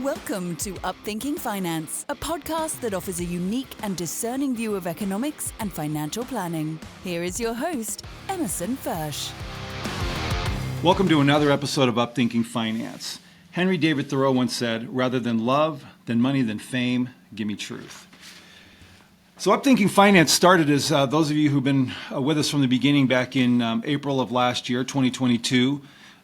Welcome to UpThinking Finance, a podcast that offers a unique and discerning view of economics and financial planning. Here is your host, Emerson Fersch. Welcome to another episode of UpThinking Finance. Henry David Thoreau once said, "Rather than love, than money, than fame, give me truth." So UpThinking Finance started as those of you who've been with us from the beginning back in April of last year, 2022.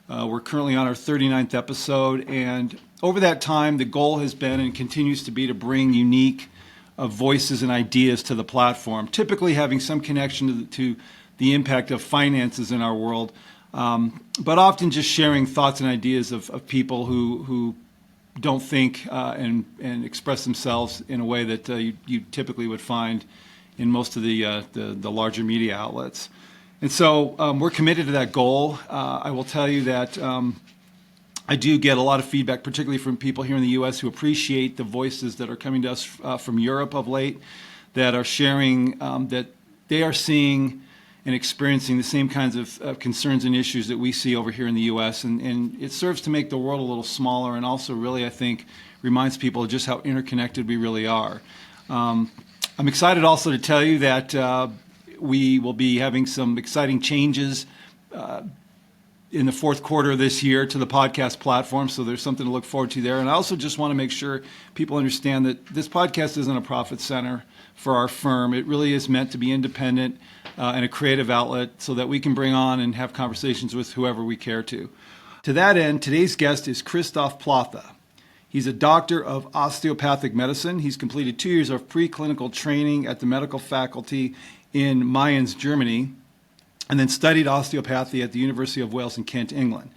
We're currently on our 39th episode, and over that time, the goal has been and continues to be to bring unique voices and ideas to the platform, typically having some connection to the impact of finances in our world, but often just sharing thoughts and ideas of people who don't think and express themselves in a way that you typically would find in most of the larger media outlets. And so we're committed to that goal. I will tell you that I do get a lot of feedback, particularly from people here in the U.S. who appreciate the voices that are coming to us from Europe of late, that are sharing that they are seeing and experiencing the same kinds of concerns and issues that we see over here in the U.S. And it serves to make the world a little smaller, and also really, I think, reminds people of just how interconnected we really are. I'm excited also to tell you that we will be having some exciting changes in the fourth quarter of this year to the podcast platform, so there's something to look forward to there. And I also just want to make sure people understand that this podcast isn't a profit center for our firm. It really is meant to be independent and a creative outlet so that we can bring on and have conversations with whoever we care to. To that end, today's guest is Christof Plothe. He's a doctor of Osteopathic Medicine. He's completed 2 years of preclinical training at the medical faculty in Mayence, Germany, and then studied osteopathy at the University of Wales in Kent, England.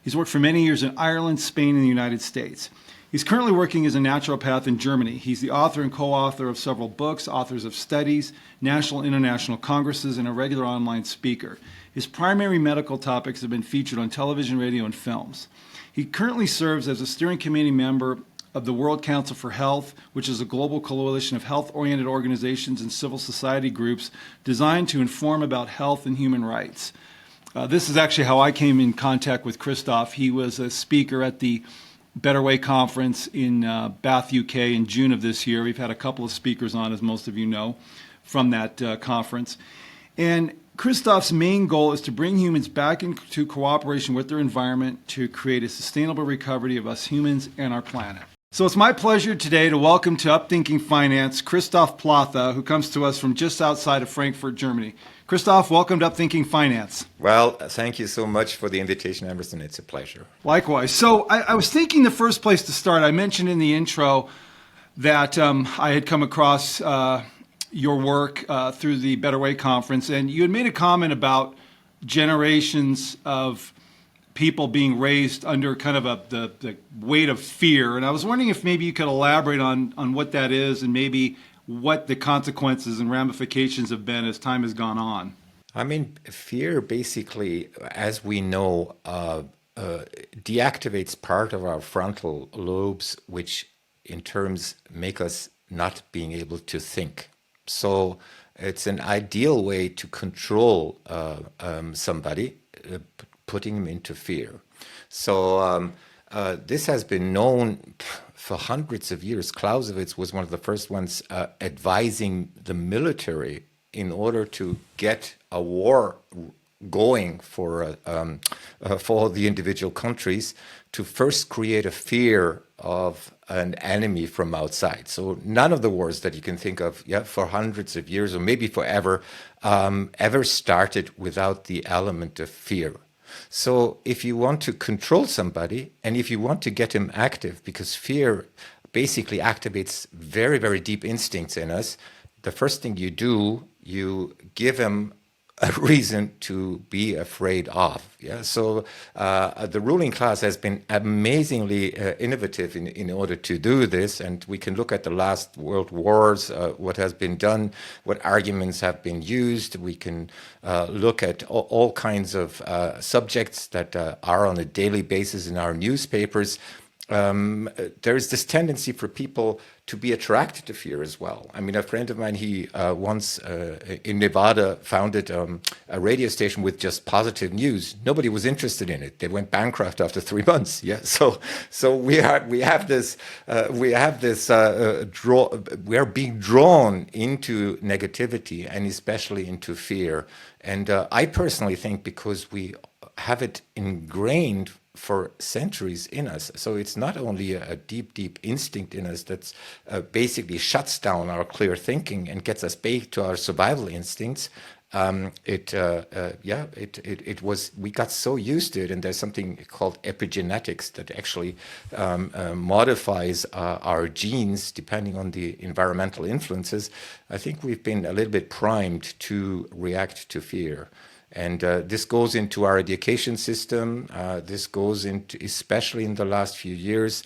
He's worked for many years in Ireland, Spain, and the United States. He's currently working as a naturopath in Germany. He's the author and co-author of several books, authors of studies, national and international congresses, and a regular online speaker. His primary medical topics have been featured on television, radio, and films. He currently serves as a steering committee member of the World Council for Health, which is a global coalition of health-oriented organizations and civil society groups designed to inform about health and human rights. This is actually how I came in contact with Christof. He was a speaker at the Better Way Conference in Bath, UK in June of this year. We've had a couple of speakers on, as most of you know, from that conference. And Christof's main goal is to bring humans back into cooperation with their environment to create a sustainable recovery of us humans and our planet. So it's my pleasure today to welcome to UpThinking Finance Christof Plothe, who comes to us from just outside of Frankfurt, Germany. Christof, welcome to UpThinking Finance. Well, thank you so much for the invitation, Emerson. It's a pleasure. Likewise. So I was thinking the first place to start, I mentioned in the intro that I had come across your work through the Better Way Conference, and you had made a comment about generations of people being raised under kind of the weight of fear. And I was wondering if maybe you could elaborate on what that is and maybe what the consequences and ramifications have been as time has gone on. I mean, fear basically, as we know, deactivates part of our frontal lobes, which in terms make us not being able to think. So it's an ideal way to control somebody, putting them into fear. So this has been known for hundreds of years. Clausewitz was one of the first ones advising the military in order to get a war going for the individual countries to first create a fear of an enemy from outside. So none of the wars that you can think of for hundreds of years or maybe forever ever started without the element of fear. So if you want to control somebody and if you want to get him active, because fear basically activates very, very deep instincts in us, the first thing you do, you give him a reason to be afraid of. Yeah. So the ruling class has been amazingly innovative in order to do this, and we can look at the last world wars, what has been done, what arguments have been used. We can look at all kinds of subjects that are on a daily basis in our newspapers. there is this tendency for people to be attracted to fear as well. I mean, a friend of mine, he once in Nevada founded a radio station with just positive news. Nobody was interested in it. They went bankrupt after 3 months. Yeah, so we have this we are being drawn into negativity and especially into fear. And I personally think because we have it ingrained for centuries in us. So it's not only a deep, deep instinct in us that's basically shuts down our clear thinking and gets us back to our survival instincts. We got so used to it, and there's something called epigenetics that actually modifies our genes depending on the environmental influences. I think we've been a little bit primed to react to fear. And this goes into our education system. This goes into, especially in the last few years,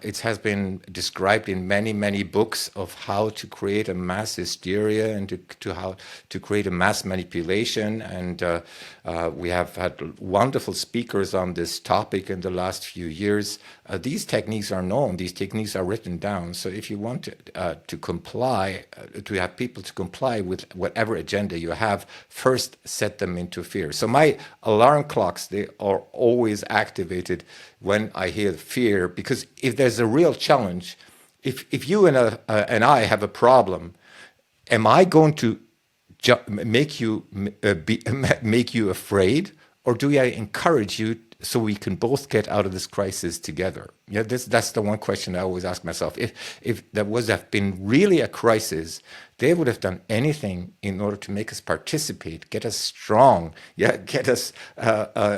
it has been described in many, many books of how to create a mass hysteria and how to create a mass manipulation. And we have had wonderful speakers on this topic in the last few years. These techniques are known. These techniques are written down. So if you want to comply, to have people to comply with whatever agenda you have, first set them into fear. So my alarm clocks, they are always activated when I hear fear, because if there's a real challenge, if you and I have a problem, am I going to make you afraid, or do I encourage you so we can both get out of this crisis together? Yeah, that's the one question I always ask myself. If there was have been really a crisis, they would have done anything in order to make us participate, get us strong, get us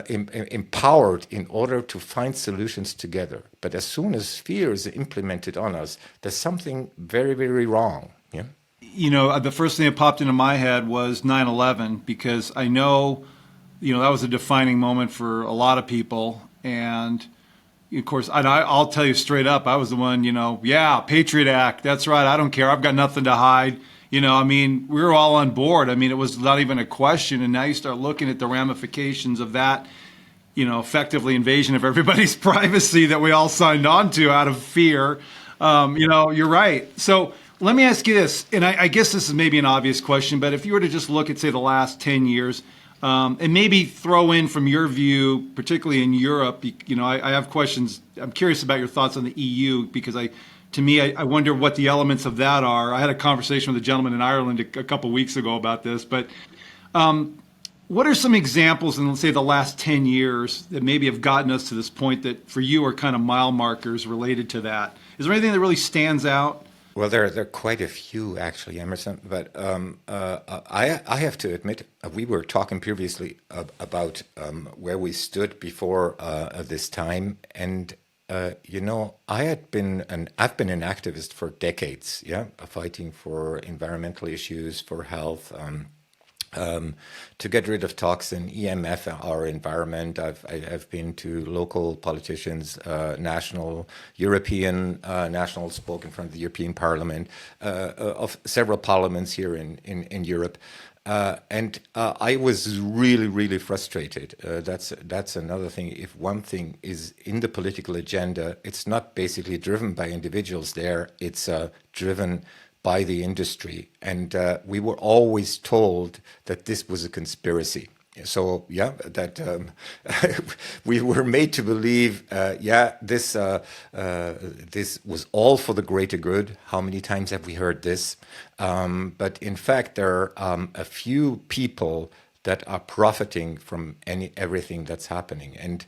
empowered in order to find solutions together. But as soon as fear is implemented on us, there's something very, very wrong. Yeah. You know, the first thing that popped into my head was 9/11, because I know, that was a defining moment for a lot of people. And of course, I'll tell you straight up, I was the one, Patriot Act. That's right. I don't care. I've got nothing to hide. We were all on board. It was not even a question. And now you start looking at the ramifications of that, effectively invasion of everybody's privacy that we all signed on to out of fear. You're right. So let me ask you this, and I guess this is maybe an obvious question, but if you were to just look at, say, the last 10 years, and maybe throw in from your view, particularly in Europe, I have questions. I'm curious about your thoughts on the EU, because I wonder what the elements of that are. I had a conversation with a gentleman in Ireland a couple weeks ago about this, but what are some examples in, let's say, the last 10 years that maybe have gotten us to this point that for you are kind of mile markers related to that? Is there anything that really stands out? Well, there are quite a few, actually, Emerson. But I have to admit, we were talking previously about where we stood before this time, and I've been an activist for decades, fighting for environmental issues, for health. To get rid of toxin, EMF, our environment. I've been to local politicians, national, European, national, spoke in front of the European Parliament, of several parliaments here in Europe. And I was really, really frustrated. That's another thing. If one thing is in the political agenda, it's not basically driven by individuals there. It's driven by the industry. And we were always told that this was a conspiracy. So, that we were made to believe, this was all for the greater good. How many times have we heard this? But in fact, there are a few people that are profiting from everything that's happening, and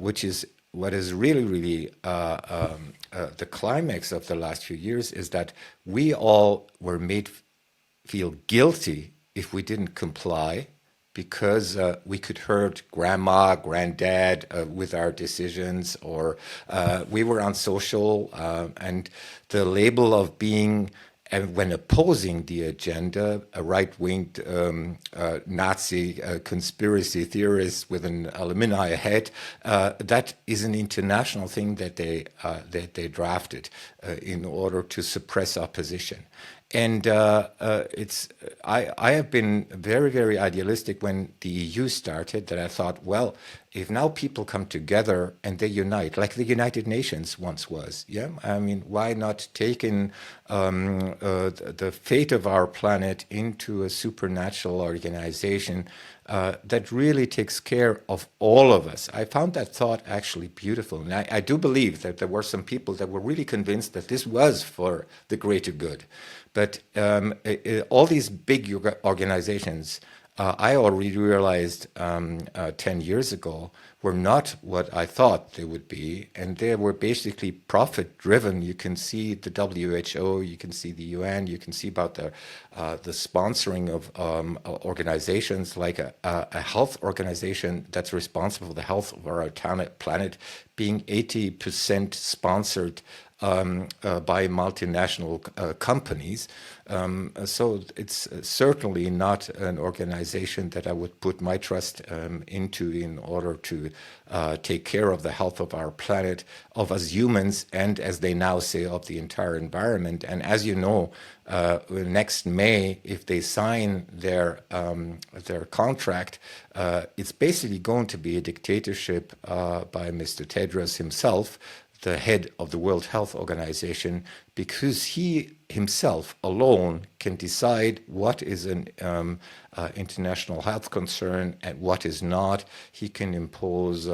which is what is really, really the climax of the last few years is that we all were made feel guilty if we didn't comply, because we could hurt grandma, granddad with our decisions, or we were on social, and the label of being, when opposing the agenda, a right-winged Nazi conspiracy theorist with an alumni head, that is an international thing that they drafted in order to suppress opposition. And I have been very, very idealistic when the EU started, that I thought, well, if now people come together and they unite, like the United Nations once was, yeah, I mean, why not take in the fate of our planet into a supernatural organization that really takes care of all of us? I found that thought actually beautiful. And I do believe that there were some people that were really convinced that this was for the greater good. But all these big organizations, I already realized 10 years ago, were not what I thought they would be. And they were basically profit-driven. You can see the WHO, you can see the UN, you can see about the sponsoring of organizations like a health organization that's responsible for the health of our planet being 80% sponsored by multinational companies. So it's certainly not an organization that I would put my trust into in order to take care of the health of our planet, of us humans, and as they now say, of the entire environment. And as you know, next May, if they sign their contract, it's basically going to be a dictatorship by Mr. Tedros himself, the head of the World Health Organization, because he himself alone can decide what is an international health concern and what is not. He can impose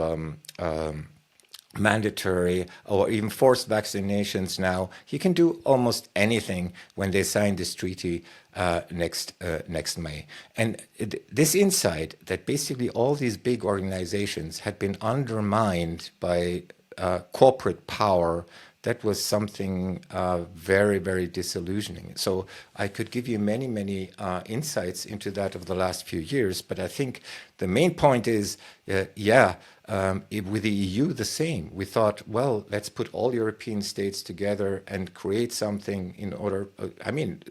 mandatory or even forced vaccinations now. He can do almost anything when they sign this treaty next May. And this insight that basically all these big organizations had been undermined by corporate power, that was something very, very disillusioning. So I could give you many, many insights into that over the last few years, but I think the main point is, with the EU, the same. We thought, well, let's put all European states together and create something in order.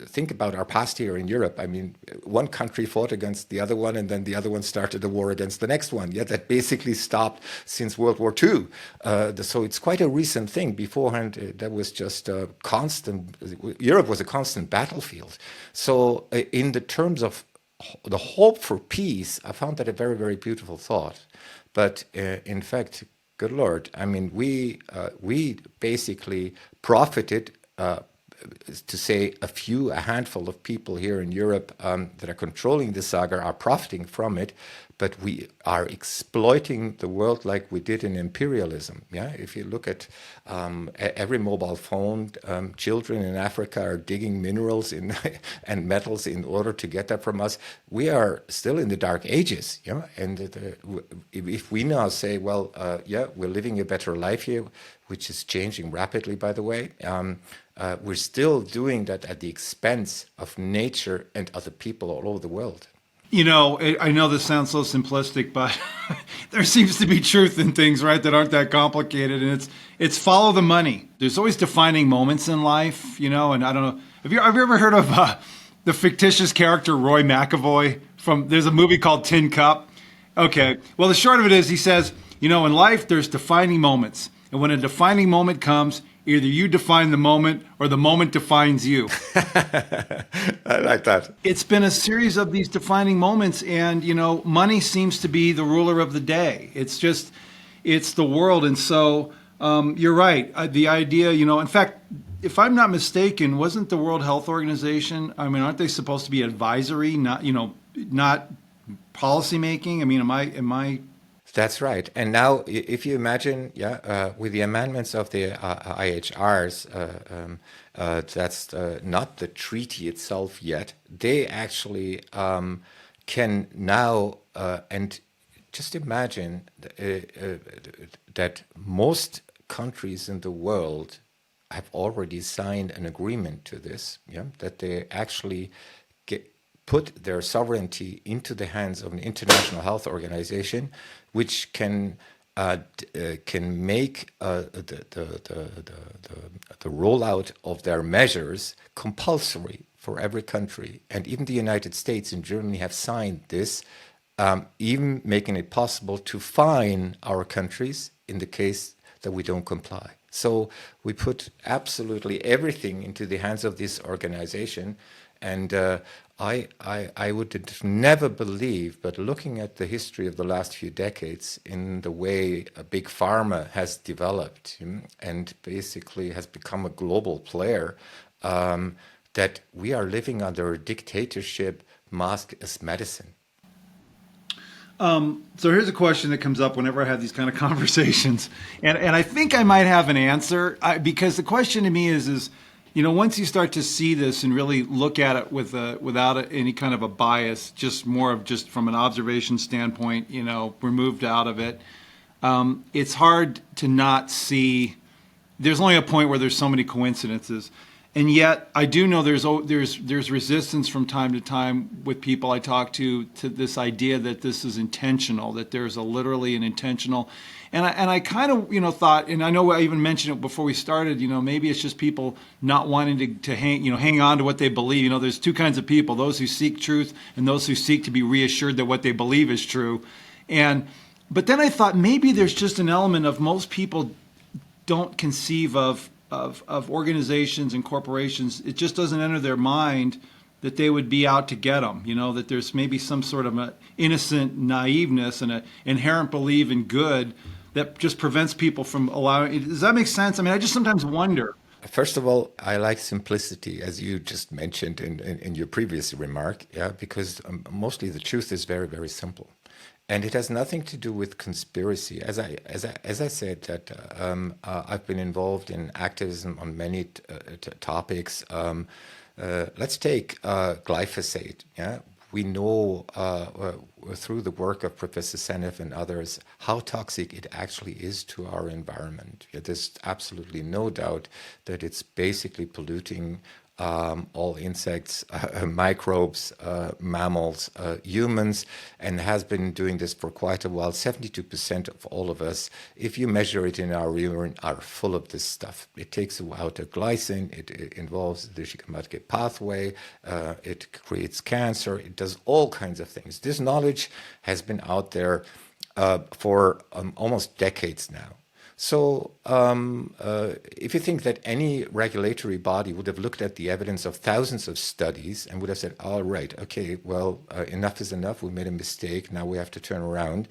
Think about our past here in Europe. I mean, one country fought against the other one, and then the other one started a war against the next one. Yeah, that basically stopped since World War II. So it's quite a recent thing. Beforehand, that was just a constant. Europe was a constant battlefield. So, in the terms of the hope for peace, I found that a very, very beautiful thought. But in fact, good Lord, I mean, we basically profited, to say a handful of people here in Europe that are controlling the saga are profiting from it, but we are exploiting the world like we did in imperialism. Yeah, if you look at every mobile phone, children in Africa are digging minerals and metals in order to get that from us. We are still in the dark ages. Yeah, and if we now say, well, we're living a better life here, which is changing rapidly, by the way. We're still doing that at the expense of nature and other people all over the world. You know, I know this sounds so simplistic, but there seems to be truth in things, right, that aren't that complicated. And it's follow the money. There's always defining moments in life, you know, and I don't know. Have you ever heard of the fictitious character Roy McAvoy there's a movie called Tin Cup? Okay. Well, the short of it is he says, you know, in life, there's defining moments. And when a defining moment comes, either you define the moment or the moment defines you. I like that. It's been a series of these defining moments, and, you know, money seems to be the ruler of the day. It's the world. And so you're right. The idea, you know, in fact, if I'm not mistaken, wasn't the World Health Organization, I mean, aren't they supposed to be advisory, not policy making? I mean, am I That's right. And now, if you imagine, with the amendments of the IHRs, that's not the treaty itself yet. They actually can now, and just imagine that most countries in the world have already signed an agreement to this, that they actually put their sovereignty into the hands of an international health organization, which can make the rollout of their measures compulsory for every country. And even the United States and Germany have signed this, even making it possible to fine our countries in the case that we don't comply. So we put absolutely everything into the hands of this organization. And I would never believe, but looking at the history of the last few decades in the way a big pharma has developed and basically has become a global player, that we are living under a dictatorship masked as medicine. So here's a question that comes up whenever I have these kind of conversations, and I think I might have an answer, because the question to me is, once you start to see this and really look at it without any kind of a bias, just more of just from an observation standpoint, removed out of it, it's hard to not see. There's only a point where there's so many coincidences. And yet, I do know there's resistance from time to time with people I talk to this idea that this is intentional, that there's literally an intentional. And I kind of thought, and I know I even mentioned it before we started. Maybe it's just people not wanting to hang on to what they believe. There's two kinds of people: those who seek truth and those who seek to be reassured that what they believe is true. But then I thought maybe there's just an element of most people don't conceive of organizations and corporations. It just doesn't enter their mind that they would be out to get them, that there's maybe some sort of a innocent naiveness and an inherent belief in good that just prevents people from allowing. Does that make sense? I just sometimes wonder. First of all, I like simplicity, as you just mentioned in your previous remark, because mostly the truth is very, very simple. And it has nothing to do with conspiracy. As I said, that I've been involved in activism on many topics. Let's take glyphosate. Yeah, we know through the work of Professor Seneff and others how toxic it actually is to our environment. There's absolutely no doubt that it's basically polluting all insects, microbes, mammals, humans, and has been doing this for quite a while. 72% of all of us, if you measure it in our urine, are full of this stuff. It takes out a glycine, it involves the Shikamatsky pathway, it creates cancer, it does all kinds of things. This knowledge has been out there for almost decades now. So if you think that any regulatory body would have looked at the evidence of thousands of studies and would have said, all right, okay, well, enough is enough, we made a mistake, now we have to turn around.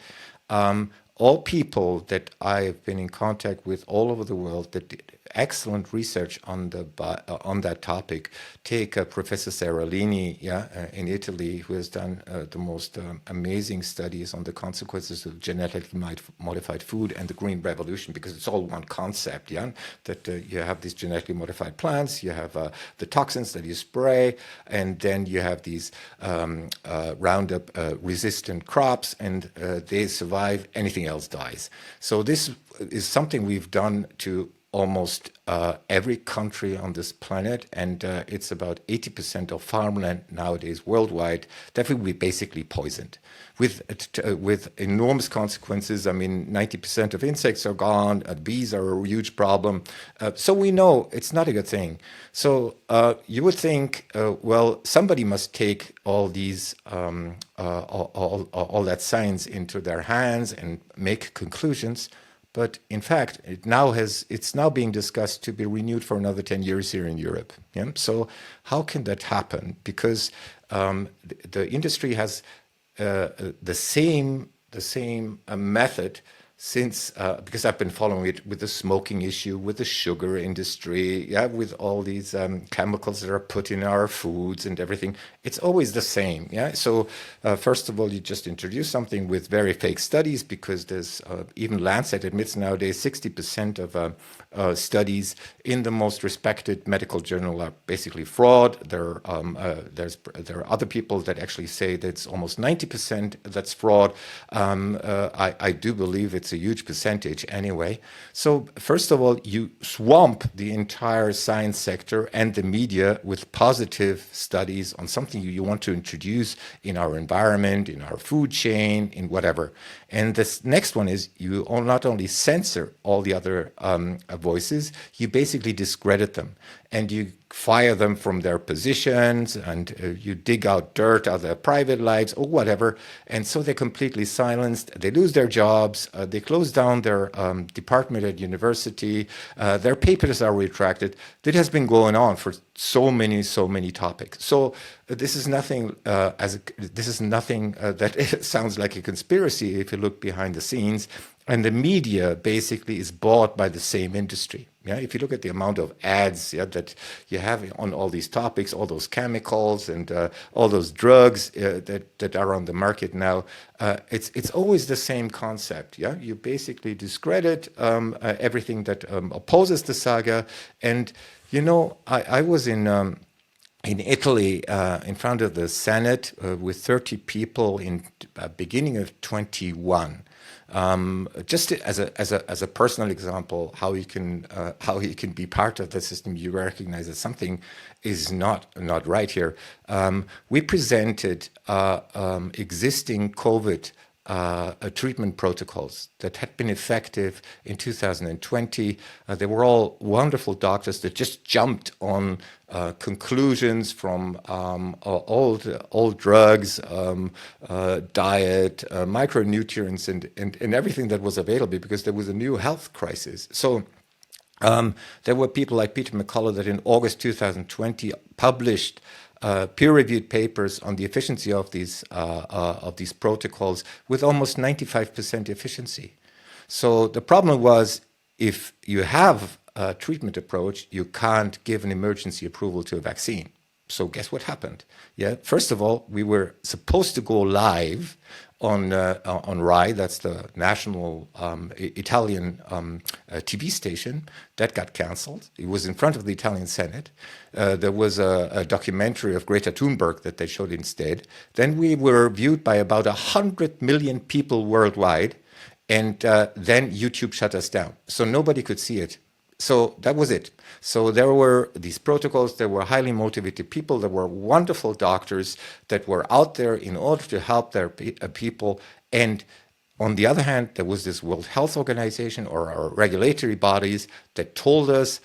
All people that I've been in contact with all over the world that did excellent research on that topic. Take Professor Seralini, in Italy, who has done the most amazing studies on the consequences of genetically modified food and the Green Revolution, because it's all one concept, that you have these genetically modified plants, you have the toxins that you spray, and then you have these Roundup resistant crops, and they survive, anything else dies. So this is something we've done to almost every country on this planet, and it's about 80% of farmland nowadays worldwide that will be basically poisoned with enormous consequences. 90% of insects are gone, bees are a huge problem. So we know it's not a good thing. So you would think, well, somebody must take all these, all that science into their hands and make conclusions. But in fact, it's now being discussed to be renewed for another 10 years here in Europe. Yeah? So how can that happen? Because the industry has the same method since, because I've been following it with the smoking issue, with the sugar industry, with all these chemicals that are put in our foods and everything. It's always the same. So first of all, you just introduce something with very fake studies, because there's even Lancet admits nowadays 60% of studies in the most respected medical journal are basically fraud. There are other people that actually say that it's almost 90% that's fraud. I do believe it's a huge percentage anyway. So first of all, you swamp the entire science sector and the media with positive studies on something you want to introduce in our environment, in our food chain, in whatever. And this next one is you not only censor all the other voices, you basically discredit them and you fire them from their positions, and you dig out dirt out of their private lives or whatever. And so they're completely silenced. They lose their jobs. They close down their department at university. Their papers are retracted. That has been going on for so many topics. So this is nothing. This is nothing that sounds like a conspiracy if you look behind the scenes. And the media basically is bought by the same industry. Yeah, if you look at the amount of ads that you have on all these topics, all those chemicals and all those drugs that are on the market now, it's always the same concept. Yeah, you basically discredit everything that opposes the saga. And I was in Italy in front of the Senate with 30 people in beginning of 21. Just as a personal example, how you can be part of the system, you recognize that something is not right here. We presented existing COVID treatment protocols that had been effective in 2020. They were all wonderful doctors that just jumped on conclusions from old drugs, diet, micronutrients, and everything that was available because there was a new health crisis. So there were people like Peter McCullough that in August 2020 published peer-reviewed papers on the efficiency of these protocols with almost 95% efficiency. So the problem was, if you have a treatment approach, you can't give an emergency approval to a vaccine. So guess what happened? Yeah, first of all, we were supposed to go live on RAI, that's the national Italian TV station. That got cancelled. It was in front of the Italian Senate. There was a documentary of Greta Thunberg that they showed instead. Then we were viewed by about 100 million people worldwide, and then YouTube shut us down. So nobody could see it. So that was it. So there were these protocols, there were highly motivated people, there were wonderful doctors that were out there in order to help their people. And on the other hand, there was this World Health Organization or our regulatory bodies that told us,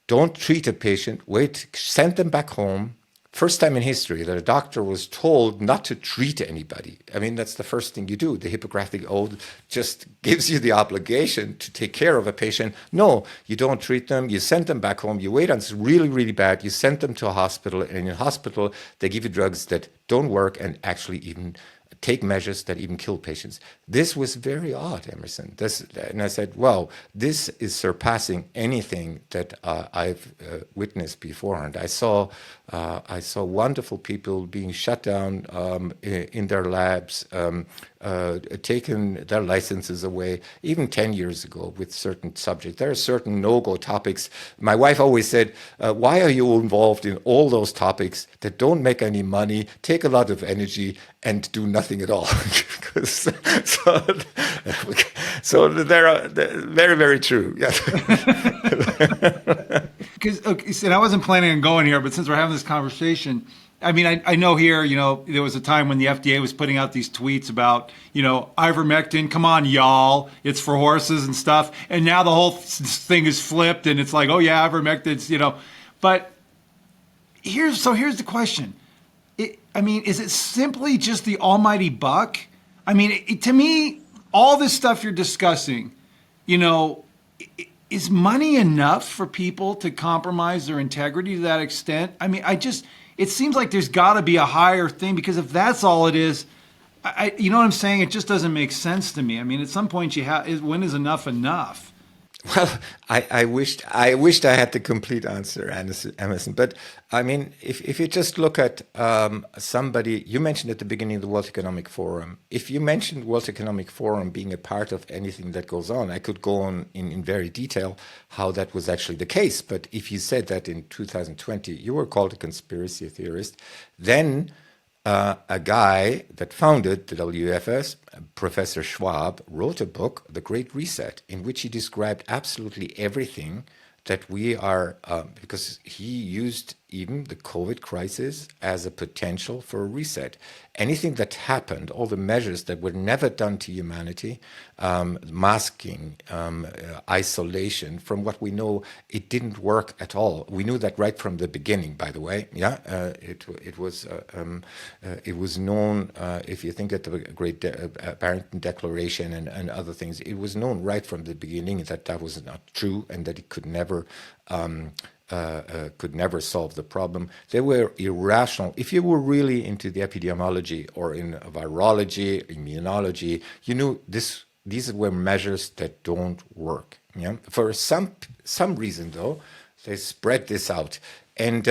don't treat a patient, wait, send them back home. First time in history that a doctor was told not to treat anybody. I mean, that's the first thing you do. The Hippocratic Oath just gives you the obligation to take care of a patient. No, you don't treat them. You send them back home. You wait until it's really, really bad. You send them to a hospital. And in hospital, they give you drugs that don't work and actually even take measures that even kill patients. This was very odd, Emerson. And I said, wow, this is surpassing anything that I've witnessed beforehand. I saw wonderful people being shut down in their labs, taken their licenses away, even 10 years ago with certain subjects. There are certain no-go topics. My wife always said, why are you involved in all those topics that don't make any money, take a lot of energy, and do nothing at all? So they're very, very true. Yeah. Because I wasn't planning on going here, but since we're having this conversation, I mean, I know here, there was a time when the FDA was putting out these tweets about, ivermectin, come on, y'all, it's for horses and stuff. And now the whole thing is flipped and it's like, oh yeah, ivermectin's, But here's the question. Is it simply just the almighty buck? I mean, to me, all this stuff you're discussing, is money enough for people to compromise their integrity to that extent? I mean, it seems like there's got to be a higher thing, because if that's all it is, you know what I'm saying? It just doesn't make sense to me. I mean, at some point when is enough enough? Well, I wished I had the complete answer, Emerson. But I mean, if you just look at somebody, you mentioned at the beginning of the World Economic Forum. If you mentioned World Economic Forum being a part of anything that goes on, I could go on in very detail how that was actually the case. But if you said that in 2020, you were called a conspiracy theorist, then a guy that founded the WFS, Professor Schwab, wrote a book, The Great Reset, in which he described absolutely everything that we are, because he used even the COVID crisis as a potential for a reset. Anything that happened, all the measures that were never done to humanity, masking, isolation, from what we know, it didn't work at all. We knew that right from the beginning, by the way. Yeah, it was known, if you think of the Great Barrington Declaration and other things, it was known right from the beginning that that was not true and that it could never solve the problem. They were irrational. If you were really into the epidemiology or in virology, immunology, you knew these were measures that don't work. Yeah? For some reason, though, they spread this out. And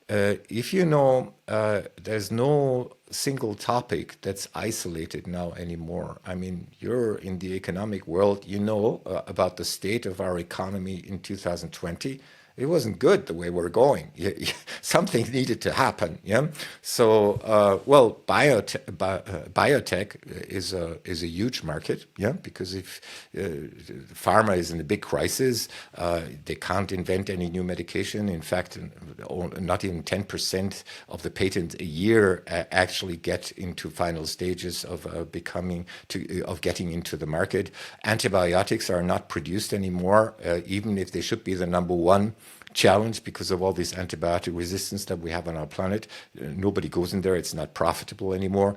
if you know, there's no single topic that's isolated now anymore. I mean, you're in the economic world, you know about the state of our economy in 2020. It wasn't good the way we're going. Something needed to happen. Yeah. So, biotech is a huge market. Yeah, because if pharma is in a big crisis, they can't invent any new medication. In fact, not even 10% of the patents a year actually get into final stages of getting into the market. Antibiotics are not produced anymore, even if they should be the number one challenge because of all this antibiotic resistance that we have on our planet. Nobody goes in there. It's not profitable anymore.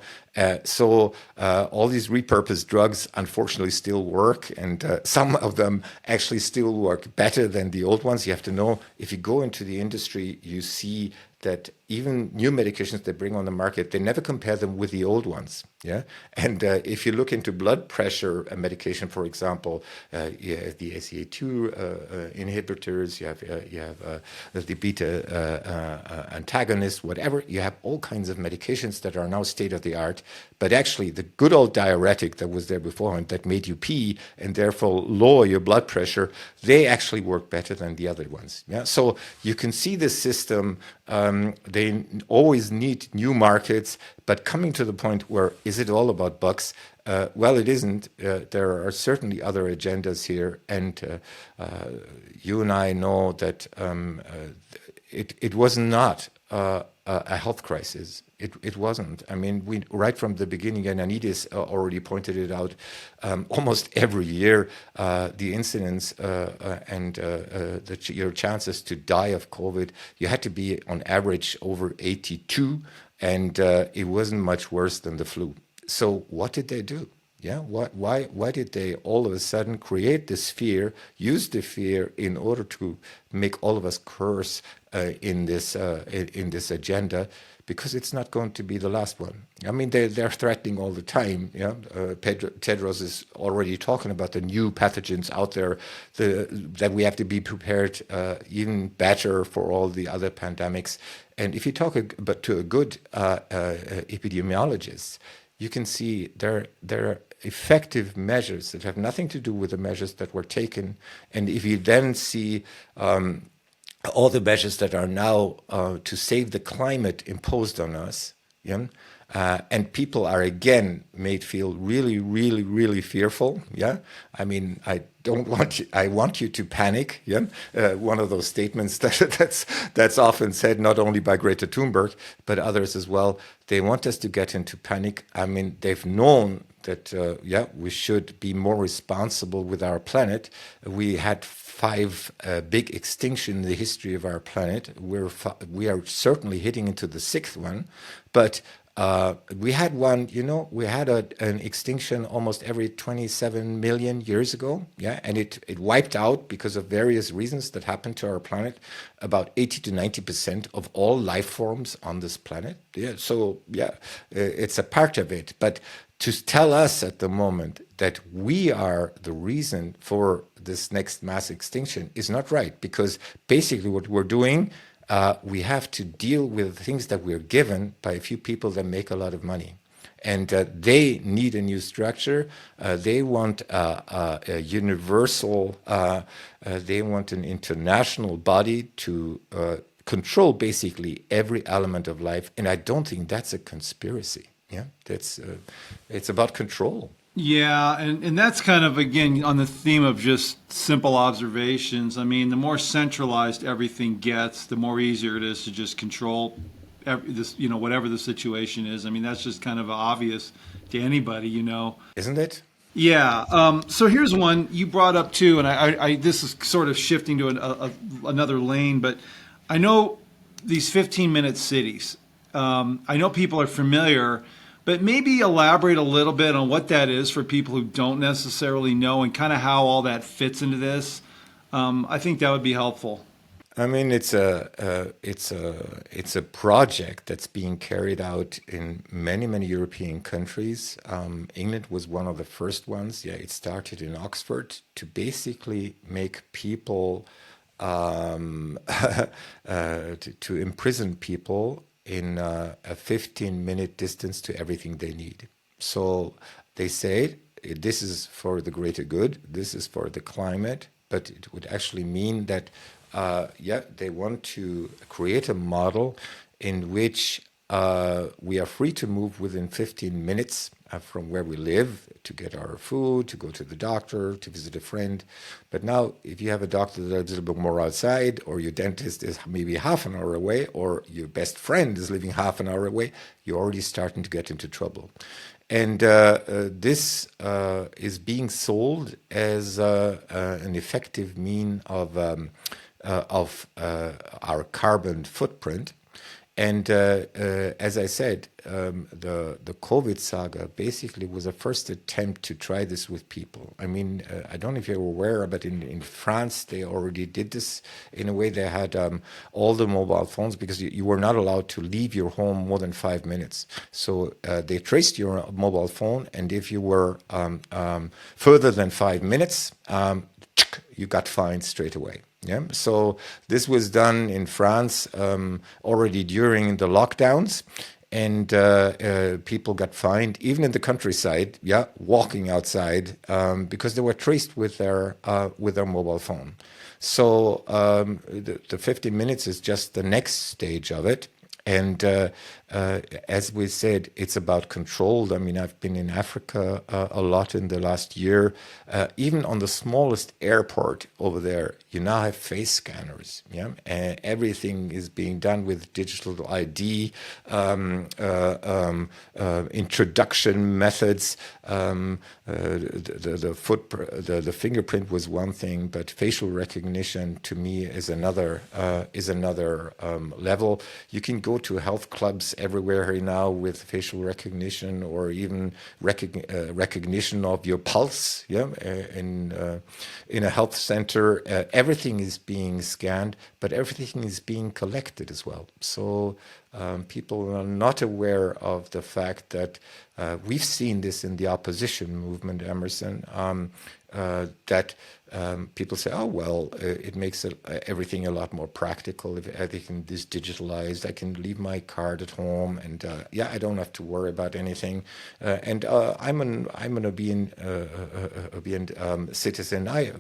So all these repurposed drugs, unfortunately, still work. And some of them actually still work better than the old ones. You have to know, if you go into the industry, you see that even new medications they bring on the market, they never compare them with the old ones. Yeah, and if you look into blood pressure medication, for example, you have the SCA2 inhibitors, you have the beta antagonist, whatever. You have all kinds of medications that are now state of the art. But actually, the good old diuretic that was there beforehand that made you pee and therefore lower your blood pressure, they actually work better than the other ones. Yeah, so you can see the system. They always need new markets, but coming to the point where is it all about bucks? Well, it isn't. There are certainly other agendas here, and you and I know that it was not a health crisis. It wasn't. I mean, we right from the beginning, and Anidis already pointed it out, almost every year, the incidence and your chances to die of COVID, you had to be on average over 82, and it wasn't much worse than the flu. So what did they do? Yeah, why did they all of a sudden create this fear, use the fear in order to make all of us curse in this agenda? Because it's not going to be the last one. I mean, they're threatening all the time. Yeah, Tedros is already talking about the new pathogens out there, that we have to be prepared even better for all the other pandemics. And if you talk to a good epidemiologist, you can see there are effective measures that have nothing to do with the measures that were taken. And if you then see all the measures that are now to save the climate imposed on us, yeah, and people are again made feel really, really, really fearful. Yeah, I mean, I want you to panic. Yeah, one of those statements that's often said not only by Greta Thunberg but others as well. They want us to get into panic. I mean, they've known that we should be more responsible with our planet. We had 5 big extinctions in the history of our planet. We are certainly hitting into the 6th one, but we had one. We had an extinction almost every 27 million years ago. Yeah, and it wiped out, because of various reasons that happened to our planet, about 80 to 90% of all life forms on this planet. Yeah, so it's a part of it, but to tell us at the moment that we are the reason for this next mass extinction is not right, because basically what we're doing, we have to deal with things that we're given by a few people that make a lot of money. And they need a new structure. They want a universal, they want an international body to control basically every element of life. And I don't think that's a conspiracy. Yeah, it's about control. Yeah, and that's kind of, again, on the theme of just simple observations. I mean, the more centralized everything gets, the more easier it is to just control whatever the situation is. I mean, that's just kind of obvious to anybody. Isn't it? Yeah. So here's one you brought up too, and this is sort of shifting to another lane, but I know these 15-minute cities. I know people are familiar, but maybe elaborate a little bit on what that is for people who don't necessarily know and kind of how all that fits into this. I think that would be helpful. I mean, it's a project that's being carried out in many European countries. England was one of the first ones. Yeah, it started in Oxford to basically make people to imprison people in a 15-minute distance to everything they need. So they say this is for the greater good. This is for the climate, but it would actually mean that. They want to create a model in which we are free to move within 15 minutes from where we live to get our food, to go to the doctor, to visit a friend. But now, if you have a doctor that lives a little bit more outside, or your dentist is maybe half an hour away, or your best friend is living half an hour away, you're already starting to get into trouble. And this is being sold as an effective mean of our carbon footprint. And as I said, the COVID saga basically was a first attempt to try this with people. I mean, I don't know if you're aware, but in France, they already did this. In a way, they had all the mobile phones because you were not allowed to leave your home more than 5 minutes. So they traced your mobile phone, and if you were further than 5 minutes, you got fined straight away. Yeah, so this was done in France already during the lockdowns, and people got fined, even in the countryside. Yeah, walking outside because they were traced with their mobile phone. So the 15 minutes is just the next stage of it. And as we said, it's about control. I mean, I've been in Africa a lot in the last year. Even on the smallest airport over there, you now have face scanners. Yeah, everything is being done with digital ID, introduction methods. The fingerprint was one thing, but facial recognition to me is another level. You can go to health clubs everywhere here now with facial recognition, or even recognition of your pulse. Yeah, in a health center, everything is being scanned, but everything is being collected as well. So people are not aware of the fact that we've seen this in the opposition movement, Emerson, that people say, oh, well, it makes everything a lot more practical if everything is digitalized. I can leave my card at home, and I don't have to worry about anything. And I'm an Obian citizen. I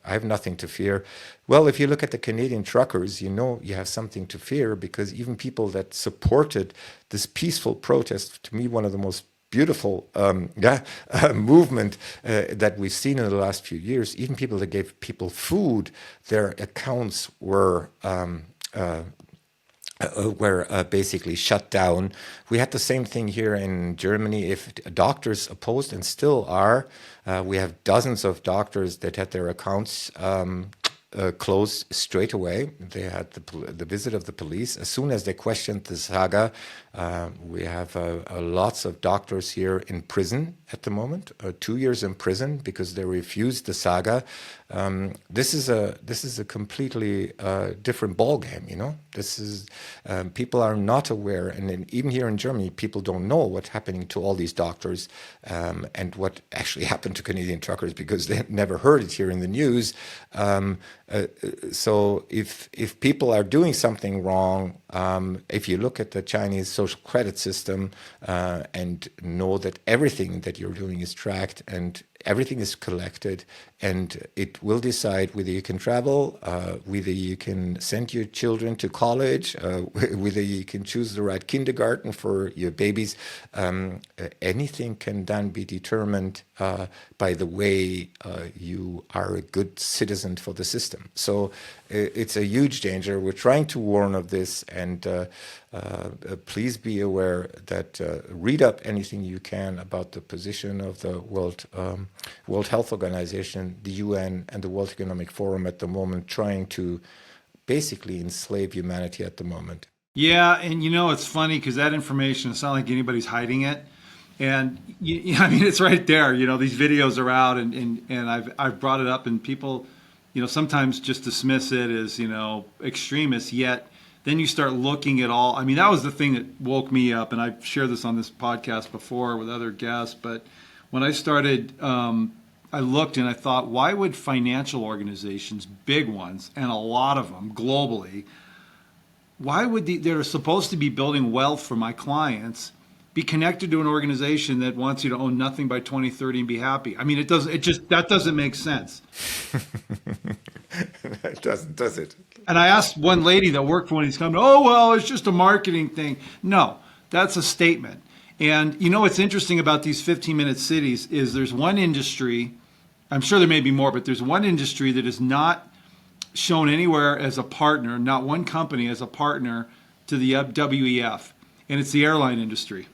have nothing to fear. Well, if you look at the Canadian truckers, you know you have something to fear, because even people that supported this peaceful protest, to me, one of the most beautiful movement that we've seen in the last few years. Even people that gave people food, their accounts were basically shut down. We had the same thing here in Germany. If doctors opposed, and still are, we have dozens of doctors that had their accounts closed straight away. They had the visit of the police. As soon as they questioned the saga, we have lots of doctors here in prison at the moment, 2 years in prison because they refused the saga. This is a completely different ballgame, you know. This is people are not aware, and then even here in Germany, people don't know what's happening to all these doctors and what actually happened to Canadian truckers, because they never heard it here in the news. So if people are doing something wrong, if you look at the Chinese social credit system and know that everything that you're doing is tracked, and everything is collected, and it will decide whether you can travel, whether you can send your children to college, whether you can choose the right kindergarten for your babies. Anything can then be determined by the way you are a good citizen for the system. So it's a huge danger. We're trying to warn of this, and please be aware that read up anything you can about the position of the World Health Organization, the UN, and the World Economic Forum at the moment, trying to basically enslave humanity at the moment. Yeah, and it's funny because that information, it's not like anybody's hiding it. And I mean, it's right there. These videos are out, and I've brought it up, and people, sometimes just dismiss it as extremists. Yet then you start looking at all. I mean, that was the thing that woke me up, and I've shared this on this podcast before with other guests. But when I started, I looked and I thought, why would financial organizations, big ones, and a lot of them globally, why would they're supposed to be building wealth for my clients, be connected to an organization that wants you to own nothing by 2030 and be happy? I mean, that doesn't make sense. It doesn't, does it? And I asked one lady that worked for one of these companies, oh, well, it's just a marketing thing. No, that's a statement. And what's interesting about these 15-minute cities is there's one industry, I'm sure there may be more, but there's one industry that is not shown anywhere as a partner, not one company as a partner to the WEF, and it's the airline industry.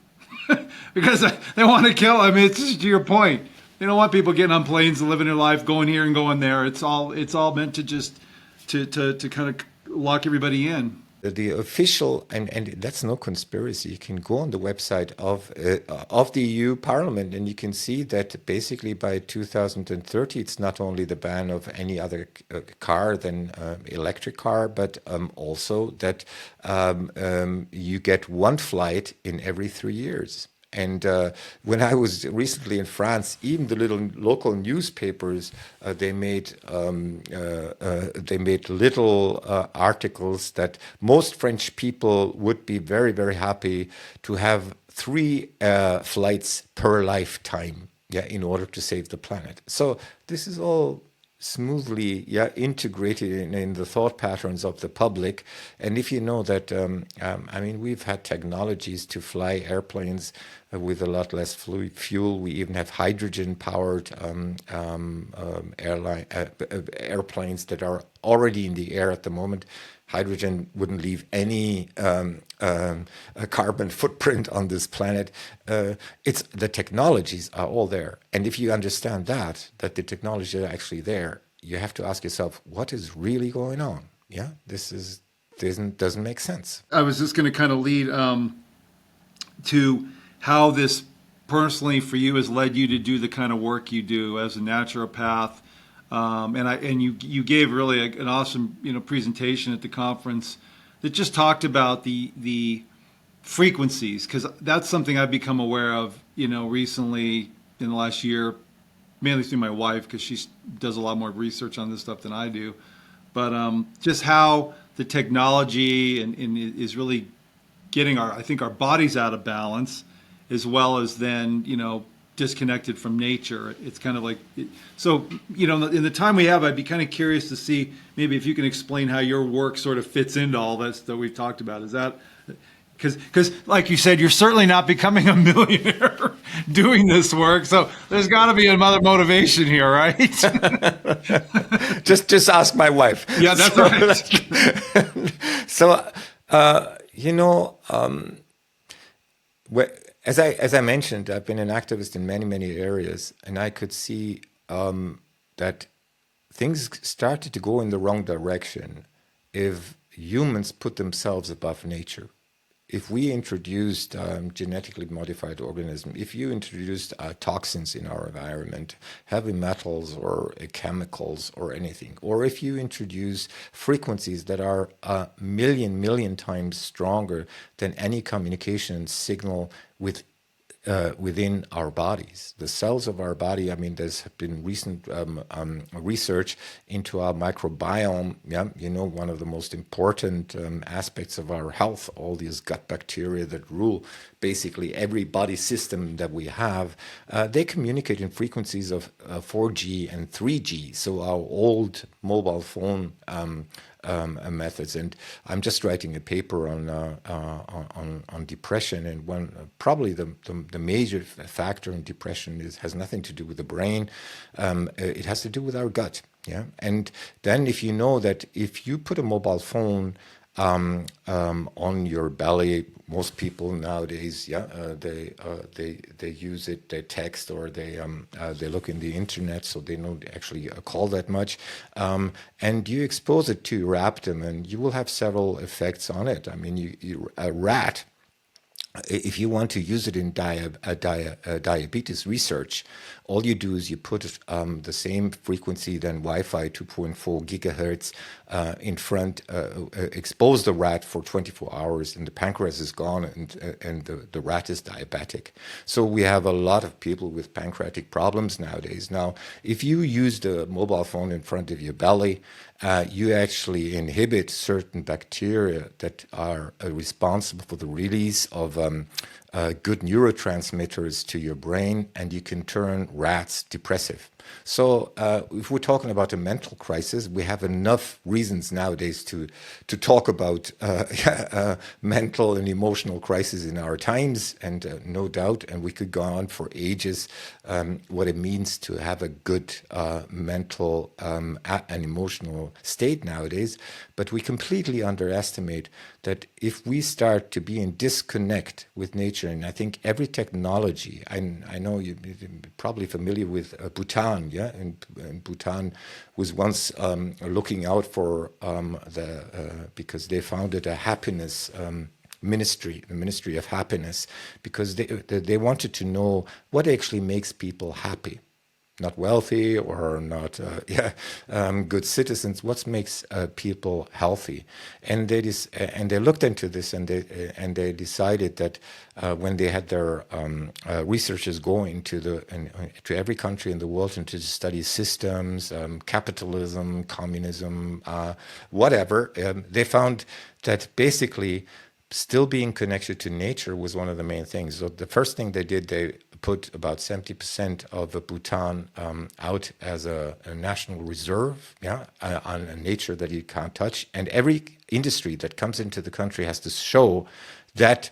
Because they want to kill. I mean, it's just to your point. They don't want people getting on planes and living their life, going here and going there. It's all meant to just to kind of lock everybody in. The official, and that's no conspiracy. You can go on the website of the EU Parliament, and you can see that basically by 2030, it's not only the ban of any other car than electric car, but also that you get one flight in every 3 years. And when I was recently in France, even the little local newspapers, they made little articles that most French people would be very, very happy to have 3 flights per lifetime, in order to save the planet. So this is all smoothly integrated in the thought patterns of the public. And if you know that, we've had technologies to fly airplanes with a lot less fuel. We even have hydrogen-powered airplanes that are already in the air at the moment. Hydrogen wouldn't leave any carbon footprint on this planet. It's the technologies are all there, and if you understand that the technologies are actually there, you have to ask yourself, what is really going on? Yeah, doesn't make sense. I was just going to kind of lead to how this personally for you has led you to do the kind of work you do as a naturopath. And you gave really an awesome presentation at the conference that just talked about the frequencies, because that's something I've become aware of recently in the last year, mainly through my wife, because she does a lot more research on this stuff than I do. But just how the technology and is really getting our bodies out of balance, as well as then disconnected from nature. It's kind of like, so, in the time we have, I'd be kind of curious to see maybe if you can explain how your work sort of fits into all this that we've talked about. Is that, because like you said, you're certainly not becoming a millionaire doing this work. So there's got to be another motivation here, right? just ask my wife. Yeah, that's right. So, as I mentioned, I've been an activist in many, many areas, and I could see that things started to go in the wrong direction if humans put themselves above nature. If we introduced genetically modified organisms, if you introduced toxins in our environment, heavy metals or chemicals or anything, or if you introduce frequencies that are a million times stronger than any communication signal with within our bodies. The cells of our body, I mean, there's been recent research into our microbiome. Yeah, you know, one of the most important aspects of our health, all these gut bacteria that rule basically every body system that we have, they communicate in frequencies of 4G and 3G. So our old mobile phone methods. And I'm just writing a paper on depression, and probably the major factor in depression has nothing to do with the brain. It has to do with our gut. Yeah, and then if you know that if you put a mobile phone on your belly, most people nowadays, they use it, they text, or they look in the internet, so they don't actually call that much. And you expose it to your abdomen, you will have several effects on it. I mean, a rat, if you want to use it in diabetes research, all you do is you put the same frequency than Wi-Fi 2.4 gigahertz in front, expose the rat for 24 hours, and the pancreas is gone, and the rat is diabetic. So we have a lot of people with pancreatic problems nowadays. Now, if you use the mobile phone in front of your belly, you actually inhibit certain bacteria that are responsible for the release of good neurotransmitters to your brain, and you can turn rats depressive. So if we're talking about a mental crisis, we have enough reasons nowadays to talk about mental and emotional crisis in our times, and no doubt, and we could go on for ages, what it means to have a good mental and emotional state nowadays. But we completely underestimate that if we start to be in disconnect with nature, and I think every technology, I know you're probably familiar with Bhutan, yeah, and Bhutan was once looking out for because they founded a happiness ministry, the Ministry of Happiness, because they wanted to know what actually makes people happy. Not wealthy or not good citizens. What makes people healthy? And they looked into this, and they decided that when they had their researchers going to every country in the world and to study systems, capitalism, communism, whatever, they found that basically still being connected to nature was one of the main things. So the first thing they did, they put about 70% of Bhutan out as a national reserve, on a nature that you can't touch. And every industry that comes into the country has to show that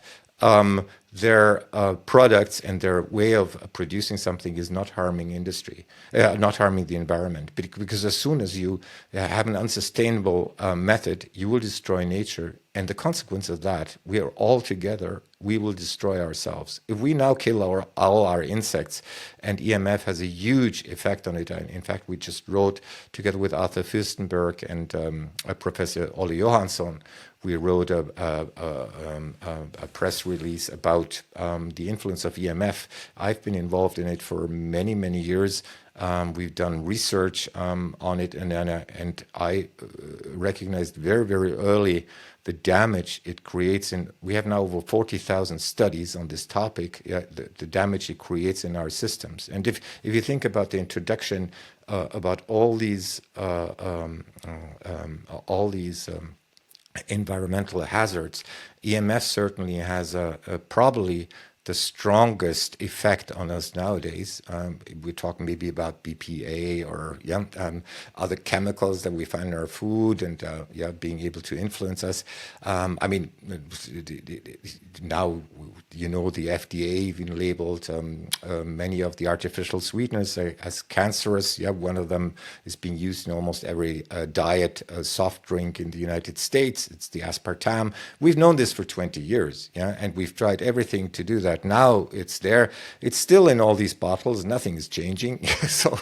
their products and their way of producing something is not harming industry, not harming the environment. Because as soon as you have an unsustainable method, you will destroy nature. And the consequence of that, we are all together, we will destroy ourselves. If we now kill all our insects, and EMF has a huge effect on it. In fact, we just wrote, together with Arthur Fürstenberg and Professor Ole Johansson, we wrote a press release about the influence of EMF. I've been involved in it for many, many years. We've done research on it, and I recognized very, very early the damage it creates. And we have now over 40,000 studies on this topic, the damage it creates in our systems. And if you think about the introduction about all these environmental hazards, EMF certainly has probably the strongest effect on us nowadays. We're talking maybe about BPA or other chemicals that we find in our food, and being able to influence us. I mean, now the FDA even labeled many of the artificial sweeteners as cancerous. One of them is being used in almost every diet soft drink in the United States. It's the aspartame. We've known this for 20 years, and we've tried everything to do that. Now it's there. It's still in all these bottles. Nothing is changing. so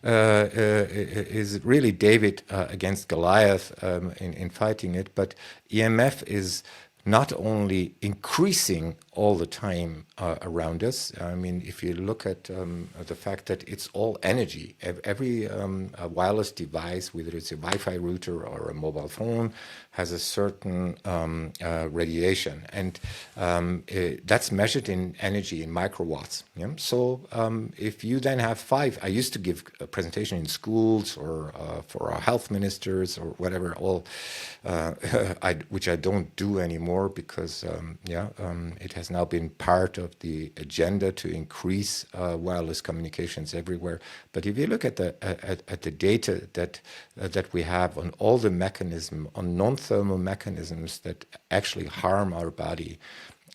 is really David against Goliath in fighting it. But EMF is not only increasing all the time around us. I mean, if you look at the fact that it's all energy, every wireless device, whether it's a Wi-Fi router or a mobile phone, has a certain radiation, and that's measured in energy in microwatts. Yeah? So if you then have 5, I used to give a presentation in schools or for our health ministers or whatever, which I don't do anymore because it has now been part of the agenda to increase wireless communications everywhere. But if you look at the data that we have on all the mechanisms, on non-thermal mechanisms that actually harm our body,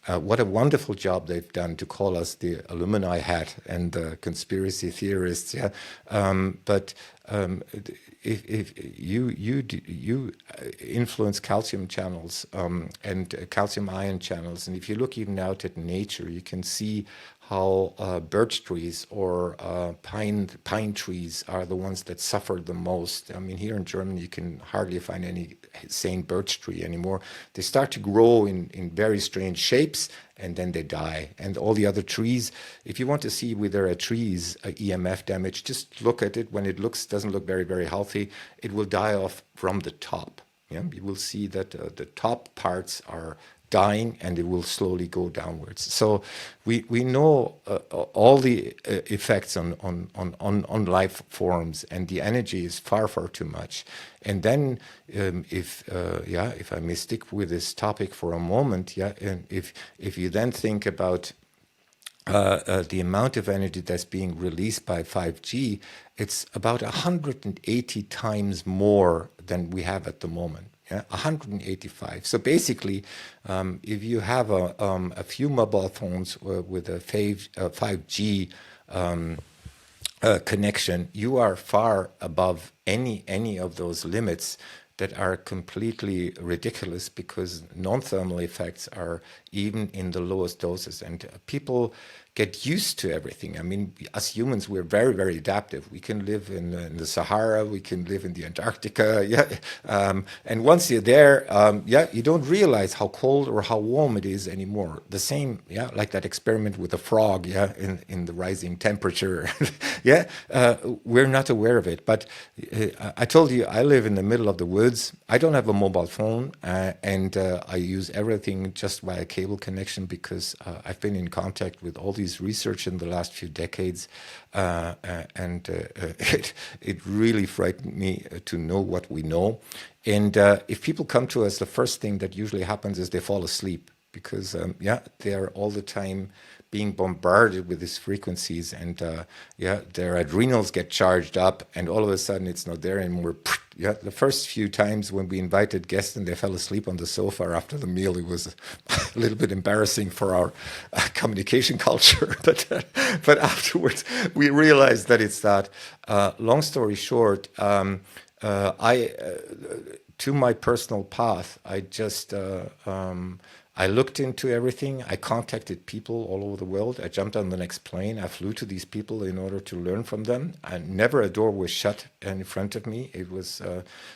what a wonderful job they've done to call us the Illuminati hat and the conspiracy theorists. Yeah, but if you influence calcium channels and calcium ion channels, and if you look even out at nature, you can see how birch trees or pine trees are the ones that suffer the most. I mean, here in Germany, you can hardly find any sane birch tree anymore. They start to grow in very strange shapes, and then they die. And all the other trees, if you want to see whether a tree is EMF damage, just look at it. When it doesn't look very, very healthy, it will die off from the top. Yeah? You will see that the top parts are dying, and it will slowly go downwards. So we know all the effects on life forms, and the energy is far too much. And then if I may stick with this topic for a moment, and if you then think about the amount of energy that's being released by 5G, it's about 180 times more than we have at the moment. Yeah, 185. So basically, if you have a few mobile phones with a 5G connection, you are far above any of those limits that are completely ridiculous, because non-thermal effects are even in the lowest doses, and people get used to everything. I mean, as humans, we're very, very adaptive. We can live in the Sahara, we can live in the Antarctica, and once you're there, you don't realize how cold or how warm it is anymore. The same, like that experiment with the frog, in the rising temperature, we're not aware of it. But I told you, I live in the middle of the woods. I don't have a mobile phone, and I use everything just via cable connection, because I've been in contact with all these research in the last few decades, and it really frightened me to know what we know. And if people come to us, the first thing that usually happens is they fall asleep, because they are all the time being bombarded with these frequencies, and their adrenals get charged up, and all of a sudden it's not there anymore. The first few times when we invited guests and they fell asleep on the sofa after the meal, it was a little bit embarrassing for our communication culture. But afterwards, we realized that it's that. Long story short, to my personal path, I just I looked into everything. I contacted people all over the world. I jumped on the next plane. I flew to these people in order to learn from them. And never a door was shut in front of me. It was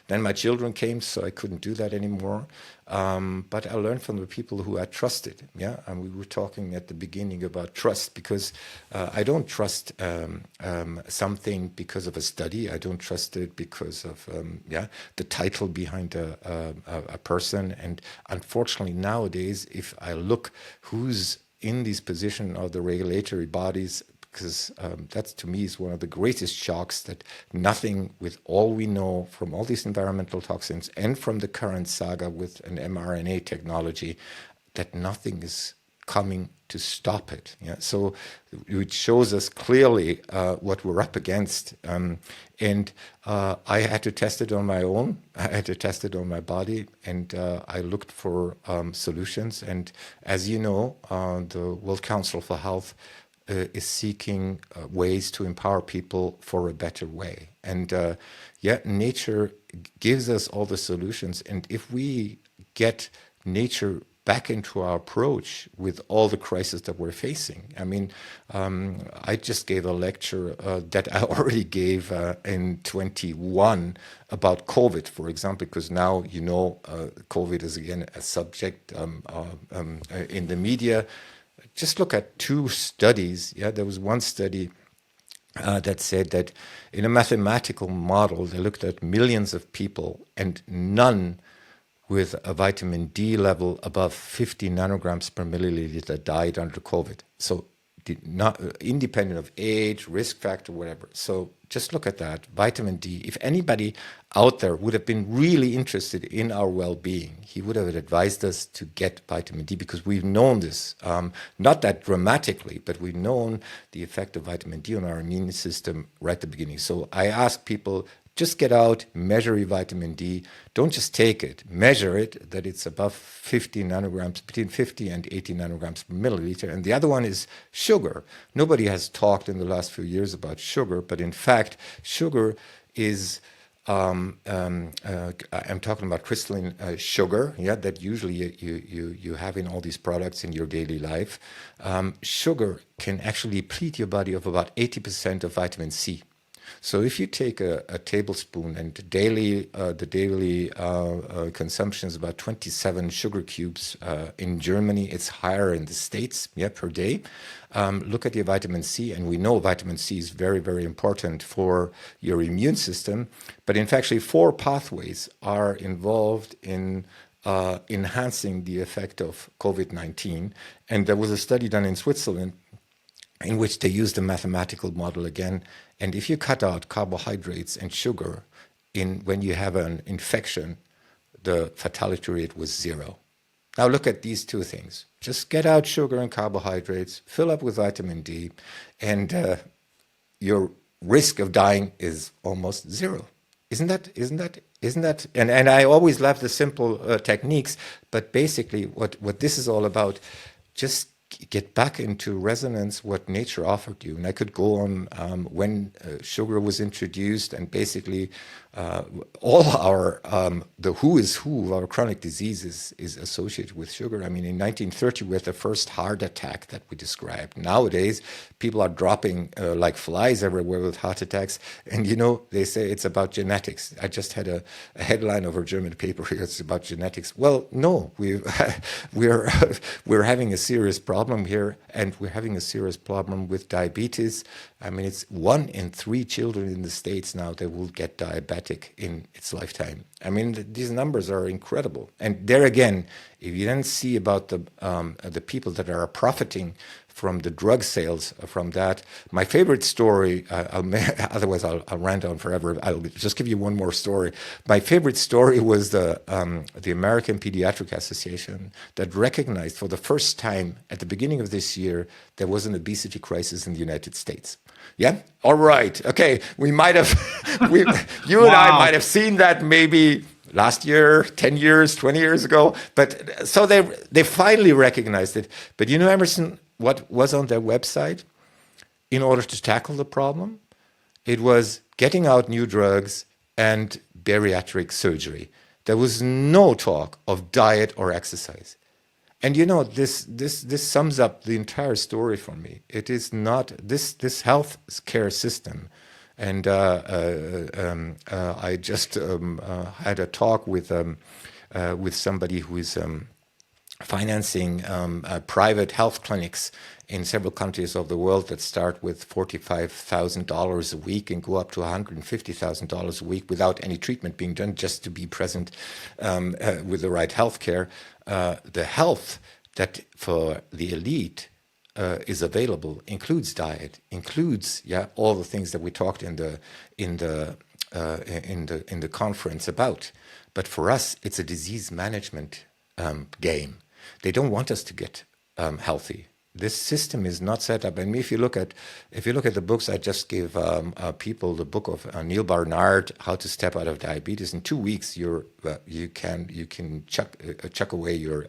then my children came, so I couldn't do that anymore. But I learned from the people who I trusted. And we were talking at the beginning about trust, because I don't trust something because of a study. I don't trust it because of the title behind a person. And unfortunately, nowadays, if I look who's in these positions of the regulatory bodies, because that to me is one of the greatest shocks, that nothing, with all we know from all these environmental toxins and from the current saga with an mRNA technology, that nothing is coming to stop it. So it shows us clearly what we're up against. And I had to test it on my own. I had to test it on my body, and I looked for solutions. And as you know, the World Council for Health is seeking ways to empower people for a better way. And nature gives us all the solutions. And if we get nature back into our approach with all the crises that we're facing. I mean, I just gave a lecture that I already gave in 21 about COVID, for example, because now, COVID is again a subject in the media. Just look at two studies. Yeah, there was one study that said that in a mathematical model, they looked at millions of people and none with a vitamin D level above 50 nanograms per milliliter died under COVID. So not independent of age, risk factor, whatever. So just look at that. Vitamin D. If anybody out there would have been really interested in our well-being, he would have advised us to get vitamin D, because we've known this, not that dramatically, but we've known the effect of vitamin D on our immune system right at the beginning. So I ask people, just get out, measure your vitamin D. Don't just take it, measure it, that it's above 50 nanograms, between 50 and 80 nanograms per milliliter. And the other one is sugar. Nobody has talked in the last few years about sugar, but in fact, sugar is, I'm talking about crystalline sugar, that usually you have in all these products in your daily life. Sugar can actually deplete your body of about 80% of vitamin C. So if you take a tablespoon, and the daily consumption is about 27 sugar cubes in Germany, it's higher in the States, per day. Look at your vitamin C, and we know vitamin C is very, very important for your immune system. But in fact, actually 4 pathways are involved in enhancing the effect of COVID-19. And there was a study done in Switzerland in which they used a mathematical model again. And if you cut out carbohydrates and sugar when you have an infection, the fatality rate was 0. Now look at these two things. Just get out sugar and carbohydrates, fill up with vitamin D, and your risk of dying is almost 0. Isn't that? And I always love the simple techniques, but basically what this is all about, just get back into resonance what nature offered you. And I could go on when sugar was introduced, and basically all our the who is who of our chronic diseases is associated with sugar. I mean, in 1930 we had the first heart attack that we described. Nowadays people are dropping like flies everywhere with heart attacks, and they say it's about genetics. I just had a headline of a German paper here. It's about genetics. Well, no, we're having a serious problem here, and we're having a serious problem with diabetes. I mean, it's 1 in 3 children in the States now that will get diabetic in its lifetime. I mean, these numbers are incredible. And there again, if you then see about the people that are profiting from the drug sales from that. My favorite story, otherwise I'll rant on forever. I'll just give you one more story. My favorite story was the American Pediatric Association that recognized for the first time at the beginning of this year there was an obesity crisis in the United States. Yeah? All right. Okay. We might have, you and I might have seen that maybe last year, 10 years, 20 years ago. But so they finally recognized it. But Emerson, what was on their website in order to tackle the problem? It was getting out new drugs and bariatric surgery. There was no talk of diet or exercise. And this sums up the entire story for me. It is not this health care system. And I just had a talk with somebody who is financing private health clinics in several countries of the world that start with $45,000 a week and go up to $150,000 a week without any treatment being done, just to be present with the right health care. The health that for the elite is available includes diet, includes all the things that we talked in the conference about. But for us, it's a disease management game. They don't want us to get healthy. This system is not set up. I mean, if you look at the books, I just give people the book of Neil Barnard, How to Step Out of Diabetes. In 2 weeks, you can chuck away your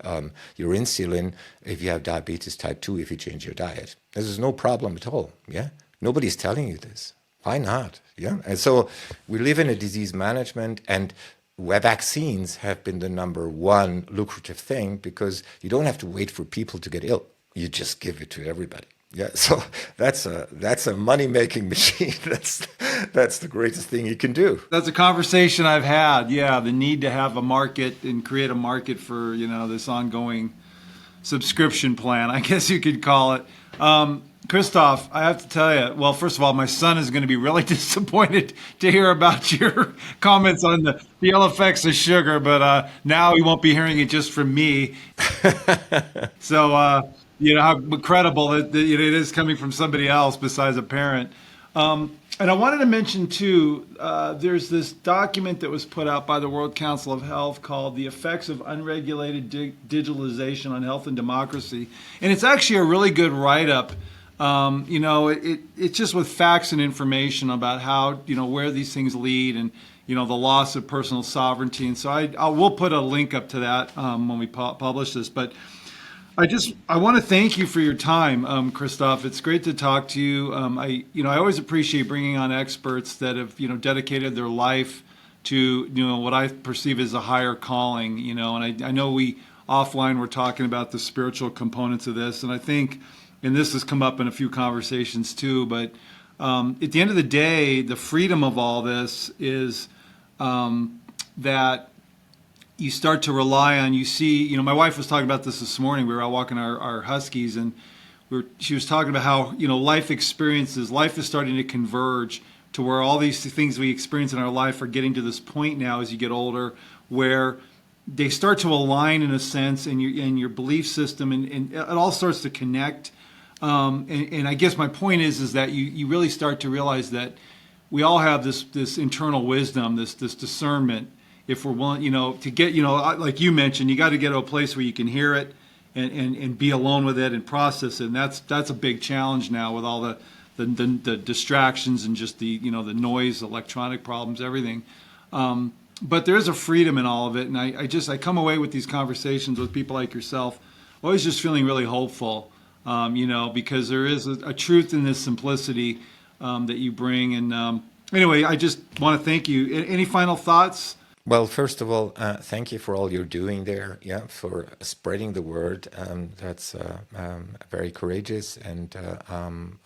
insulin if you have diabetes type 2 if you change your diet. This is no problem at all. Yeah, nobody's telling you this. Why not? Yeah, and so we live in a disease management, and where vaccines have been the number one lucrative thing because you don't have to wait for people to get ill. You just give it to everybody. Yeah, so that's a money-making machine. That's the greatest thing you can do. That's a conversation I've had. Yeah, the need to have a market and create a market for, this ongoing subscription plan, I guess you could call it. Christof, I have to tell you, well, first of all, my son is going to be really disappointed to hear about your comments on the ill effects of sugar, but now he won't be hearing it just from me. So, how credible it is coming from somebody else besides a parent. And I wanted to mention, too, there's this document that was put out by the World Council of Health called The Effects of Unregulated Digitalization on Health and Democracy. And it's actually a really good write-up. It's just with facts and information about how, where these things lead and, the loss of personal sovereignty. And so we'll put a link up to that when we publish this. But I want to thank you for your time, Christof. It's great to talk to you. I always appreciate bringing on experts that have, dedicated their life to, what I perceive as a higher calling, and I know we offline were talking about the spiritual components of this, and I think, and this has come up in a few conversations too, but at the end of the day, the freedom of all this is that you start to rely on, my wife was talking about this morning. We were out walking our huskies, and she was talking about how, life is starting to converge to where all these things we experience in our life are getting to this point now as you get older, where they start to align in a sense in your belief system, and it all starts to connect. And I guess my point is that you really start to realize that we all have this internal wisdom, this discernment. If we're willing, to get, like you mentioned, you got to get to a place where you can hear it and be alone with it and process it. And that's a big challenge now with all the distractions and just the noise, electronic problems, everything. But there is a freedom in all of it. And I come away with these conversations with people like yourself, always just feeling really hopeful, because there is a truth in this simplicity that you bring. And anyway, I just want to thank you. Any final thoughts? Well, first of all, thank you for all you're doing there, for spreading the word. That's very courageous, and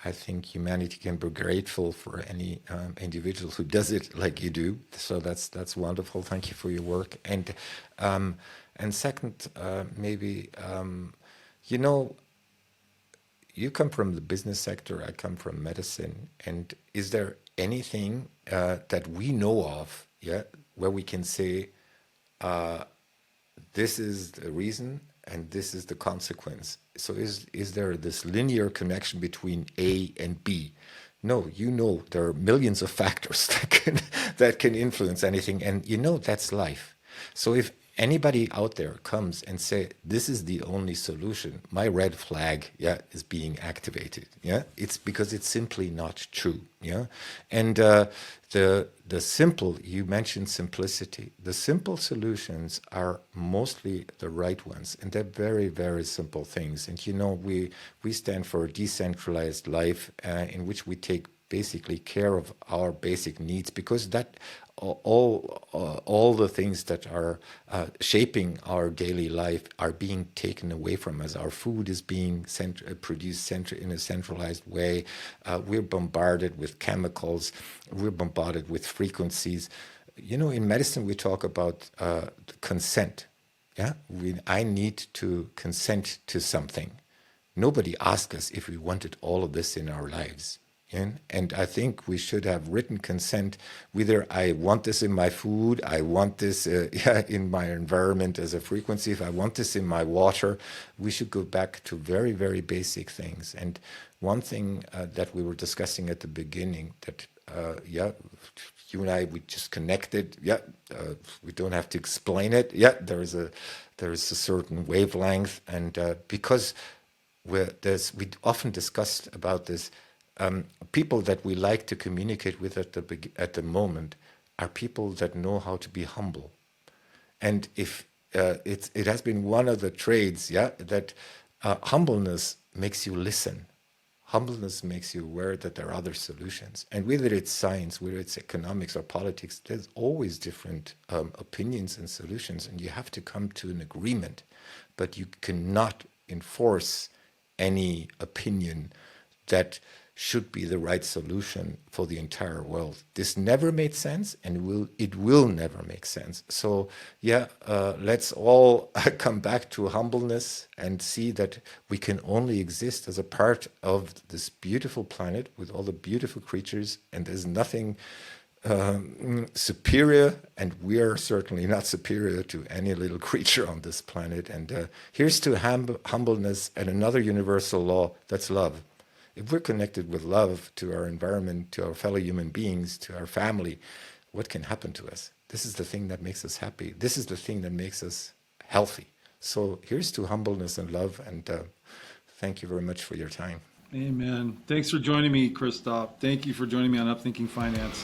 I think humanity can be grateful for any individual who does it like you do. So that's wonderful. Thank you for your work. And second, maybe you come from the business sector. I come from medicine. And is there anything that we know of, where we can say, this is the reason and this is the consequence? So is there this linear connection between A and B? No, there are millions of factors that can influence anything, and that's life. So if anybody out there comes and say, this is the only solution, my red flag, is being activated. It's because it's simply not true. And the simple, you mentioned simplicity. The simple solutions are mostly the right ones, and they're very, very simple things. And we stand for a decentralized life in which we take basically care of our basic needs, because that all the things that are shaping our daily life are being taken away from us. Our food is being produced in a centralized way. We're bombarded with chemicals. We're bombarded with frequencies. In medicine, we talk about consent. I need to consent to something. Nobody asked us if we wanted all of this in our lives. And I think we should have written consent, whether I want this in my food, I want this in my environment as a frequency, if I want this in my water. We should go back to very, very basic things. And one thing that we were discussing at the beginning, that, you and I, we just connected. We don't have to explain it. There is a certain wavelength. And because we often discussed about this, people that we like to communicate with at the moment are people that know how to be humble. And if it has been one of the trades, that humbleness makes you listen. Humbleness makes you aware that there are other solutions. And whether it's science, whether it's economics or politics, there's always different opinions and solutions, and you have to come to an agreement. But you cannot enforce any opinion that should be the right solution for the entire world. This never made sense, and it will never make sense. So let's all come back to humbleness and see that we can only exist as a part of this beautiful planet with all the beautiful creatures, and there's nothing superior, and we are certainly not superior to any little creature on this planet. And here's to humbleness and another universal law, that's love. If we're connected with love to our environment, to our fellow human beings, to our family, what can happen to us? This is the thing that makes us happy. This is the thing that makes us healthy. So here's to humbleness and love, and thank you very much for your time. Amen. Thanks for joining me, Christof. Thank you for joining me on UpThinking Finance.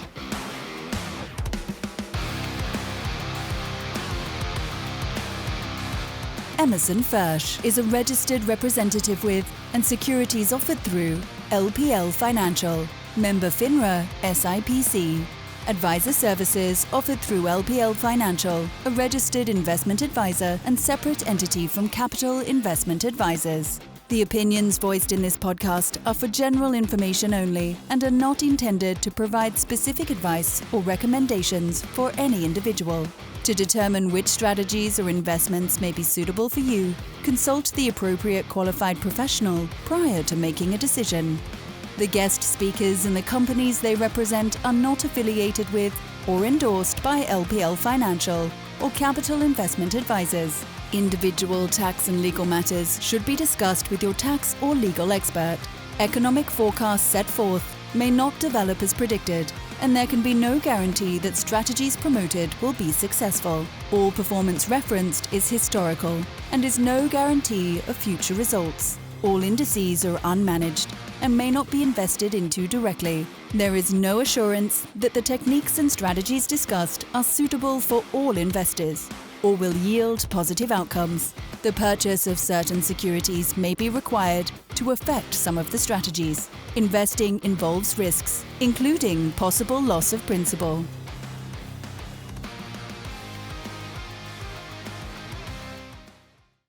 Emerson Fersch is a registered representative with and securities offered through LPL Financial, member FINRA, SIPC. Advisor services offered through LPL Financial, a registered investment advisor and separate entity from Capital Investment Advisors. The opinions voiced in this podcast are for general information only and are not intended to provide specific advice or recommendations for any individual. To determine which strategies or investments may be suitable for you, consult the appropriate qualified professional prior to making a decision. The guest speakers and the companies they represent are not affiliated with or endorsed by LPL Financial or Capital Investment Advisors. Individual tax and legal matters should be discussed with your tax or legal expert. Economic forecasts set forth may not develop as predicted, and there can be no guarantee that strategies promoted will be successful. All performance referenced is historical and is no guarantee of future results. All indices are unmanaged and may not be invested into directly. There is no assurance that the techniques and strategies discussed are suitable for all investors or will yield positive outcomes. The purchase of certain securities may be required to affect some of the strategies. Investing involves risks, including possible loss of principal.